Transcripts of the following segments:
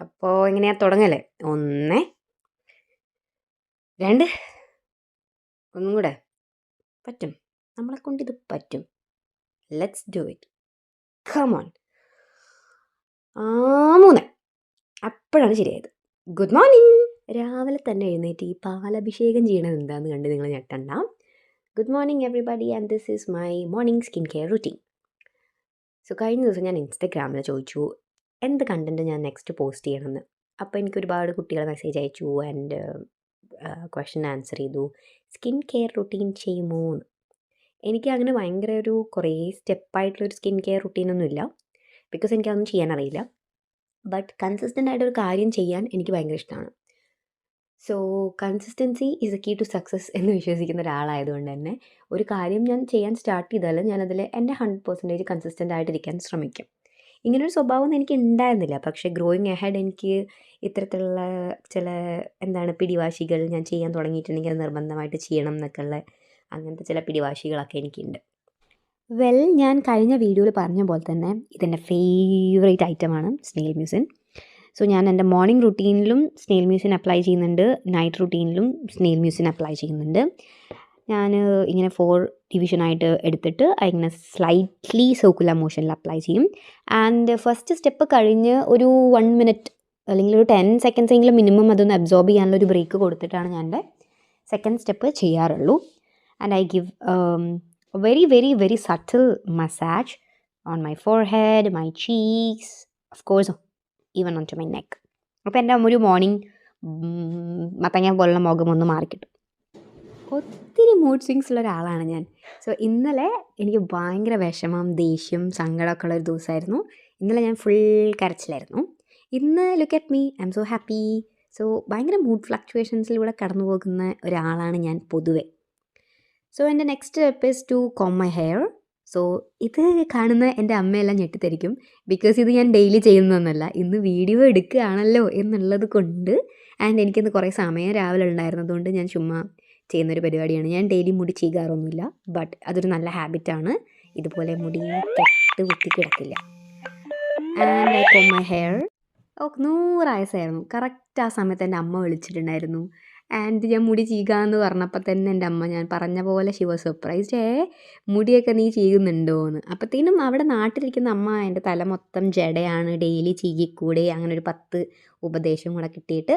അപ്പോൾ എങ്ങനെയാ തുടങ്ങല്ലേ? 1, 2 ഒന്നും കൂടെ. പറ്റും. നമ്മളെക്കൊണ്ടിത് പറ്റും. Let's do it. Come on. 3 അപ്പോഴാണ് ശരിയായത്. Good morning. രാവിലെ തന്നെ എഴുന്നേറ്റ് ഈ പാലഭിഷേകം ചെയ്യണത് എന്താന്ന് കണ്ട് നിങ്ങൾ ഞെട്ടണ്ട. Good morning everybody and this is my morning skin care routine. So കഴിഞ്ഞ ദിവസം ഞാൻ ഇൻസ്റ്റഗ്രാമിൽ ചോദിച്ചു എന്ത് കണ്ടൻറ്റ് ഞാൻ നെക്സ്റ്റ് പോസ്റ്റ് ചെയ്യണമെന്ന്. അപ്പോൾ എനിക്ക് ഒരുപാട് കുട്ടികൾ മെസ്സേജ് അയച്ചു ആൻഡ് ക്വസ്റ്റ്യൻ ആൻസർ ചെയ്തു. സ്കിൻ കെയർ റുട്ടീൻ ചെയ്യുമോ എന്ന്. എനിക്ക് അങ്ങനെ ഭയങ്കര ഒരു കുറേ സ്റ്റെപ്പായിട്ടുള്ളൊരു സ്കിൻ കെയർ റുട്ടീനൊന്നുമില്ല, ബിക്കോസ് എനിക്കതൊന്നും ചെയ്യാൻ അറിയില്ല. ബട്ട് കൺസിസ്റ്റൻ്റ് ആയിട്ടൊരു കാര്യം ചെയ്യാൻ എനിക്ക് ഭയങ്കര ഇഷ്ടമാണ്. So consistency is a key to success എന്ന് വിശ്വസിക്കുന്ന ഒരാളായതുകൊണ്ട് തന്നെ ഒരു കാര്യം ഞാൻ ചെയ്യാൻ സ്റ്റാർട്ട് ചെയ്താൽ ഞാനതിൽ എൻ്റെ 100% കൺസിസ്റ്റൻ്റ് ആയിട്ടിരിക്കാൻ ശ്രമിക്കും. ഇങ്ങനൊരു സ്വഭാവം എനിക്ക് ഉണ്ടായിരുന്നില്ല, പക്ഷേ ഗ്രോയിങ് അഹെഡ് എനിക്ക് ഇത്തരത്തിലുള്ള ചില പിടിവാശികൾ ഞാൻ ചെയ്യാൻ തുടങ്ങിയിട്ടുണ്ടെങ്കിൽ അത് നിർബന്ധമായിട്ട് ചെയ്യണം എന്നൊക്കെയുള്ള അങ്ങനത്തെ ചില പിടിവാശികളൊക്കെ എനിക്കുണ്ട്. ഞാൻ കഴിഞ്ഞ വീഡിയോയിൽ പറഞ്ഞ പോലെ തന്നെ ഇതെൻ്റെ ഫേവറേറ്റ് ഐറ്റമാണ് സ്നെയിൽ മ്യൂസിൻ. സോ ഞാൻ എൻ്റെ മോർണിംഗ് റുട്ടീനിലും സ്നെയിൽ മ്യൂസിൻ അപ്ലൈ ചെയ്യുന്നുണ്ട്, നൈറ്റ് റുട്ടീനിലും സ്നെയിൽ മ്യൂസിൻ അപ്ലൈ ചെയ്യുന്നുണ്ട്. ഞാൻ ഇങ്ങനെ 4 ഡിവിഷനായിട്ട് എടുത്തിട്ട് അതിങ്ങനെ സ്ലൈറ്റ്ലി സർക്കുലർ മോഷനിൽ അപ്ലൈ ചെയ്യും. ആൻഡ് ഫസ്റ്റ് സ്റ്റെപ്പ് കഴിഞ്ഞ് ഒരു 1 മിനിറ്റ് അല്ലെങ്കിൽ ഒരു 10 സെക്കൻഡ്സ് എങ്കിലും മിനിമം അതൊന്ന് അബ്സോർബ് ചെയ്യാനുള്ള ഒരു ബ്രേക്ക് കൊടുത്തിട്ടാണ് ഞാൻ എൻ്റെ സെക്കൻഡ് സ്റ്റെപ്പ് ചെയ്യാറുള്ളൂ. And I give very very very subtle massage on my forehead, my cheeks, of course even onto my neck. അപ്പോൾ എൻ്റെ ഒരു മോർണിംഗ് മത്തങ്ങ പോലുള്ള മുഖം ഒന്ന് മാറിക്കിട്ടും. ഒത്തിരി മൂഡ് സ്വിങ്സ് ഉള്ള ഒരാളാണ് ഞാൻ. സോ ഇന്നലെ എനിക്ക് ഭയങ്കര വിഷമം, ദേഷ്യം, സങ്കടമൊക്കെ ഉള്ളൊരു ദിവസമായിരുന്നു. ഇന്നലെ ഞാൻ ഫുൾ കരച്ചിലായിരുന്നു. ഇന്ന് look at me, I am so happy. So ഭയങ്കര മൂഡ് ഫ്ലക്ച്വേഷൻസിലൂടെ കടന്നു പോകുന്ന ഒരാളാണ് ഞാൻ പൊതുവെ. സോ എൻ്റെ next step is to comb my hair. So ഇത് കാണുന്ന എൻ്റെ അമ്മയെല്ലാം ഞെട്ടിത്തരിക്കും, ബിക്കോസ് ഇത് ഞാൻ ഡെയിലി ചെയ്യുന്നതൊന്നുമല്ല, ഇന്ന് വീഡിയോ എടുക്കുകയാണല്ലോ എന്നുള്ളത് കൊണ്ട്. ആൻഡ് എനിക്കിന്ന് കുറേ സമയം രാവിലെ ഉണ്ടായിരുന്നതുകൊണ്ട് ഞാൻ ചുമ്മാ ചെയ്യുന്നൊരു പരിപാടിയാണ്. ഞാൻ ഡെയിലി മുടി ചെയ്യാറൊന്നുമില്ല, ബട്ട് അതൊരു നല്ല ഹാബിറ്റാണ്. ഇതുപോലെ മുടി കെട്ട് കുത്തി കിടക്കില്ല. And I comb my hair. 100 വയസ്സായിരുന്നു കറക്റ്റ്. ആ സമയത്ത് എൻ്റെ അമ്മ വിളിച്ചിട്ടുണ്ടായിരുന്നു. ആൻഡ് ഞാൻ മുടി ചീകാന്ന് പറഞ്ഞപ്പോൾ തന്നെ എൻ്റെ അമ്മ, ഞാൻ പറഞ്ഞ പോലെ ഷി വാസ് സർപ്രൈസ്ഡ്. മുടിയൊക്കെ നീ ചെയ്യുന്നുണ്ടോ എന്ന്. അപ്പോഴത്തേനും അവിടെ നാട്ടിലിരിക്കുന്ന അമ്മ എൻ്റെ തല മൊത്തം ജടയാണ്, ഡെയിലി ചീകിക്കൂടെ, അങ്ങനെ ഒരു 10 ഉപദേശം കൂടെ കിട്ടിയിട്ട്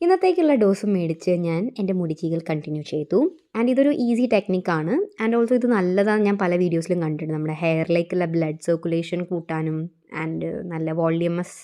ഇന്നത്തേക്കുള്ള ഡോസും മേടിച്ച് ഞാൻ എൻ്റെ മുടി ചീകൽ കണ്ടിന്യൂ ചെയ്തു. ആൻഡ് ഇതൊരു ഈസി ടെക്നിക്കാണ്. ആൻഡ് ഓൾസോ ഇത് നല്ലതാണ്, ഞാൻ പല വീഡിയോസിലും കണ്ടിട്ടുണ്ട്. നമ്മുടെ ഹെയറിലേക്കുള്ള ബ്ലഡ് സർക്കുലേഷൻ കൂട്ടാനും ആൻഡ് നല്ല വോള്യൂമസ്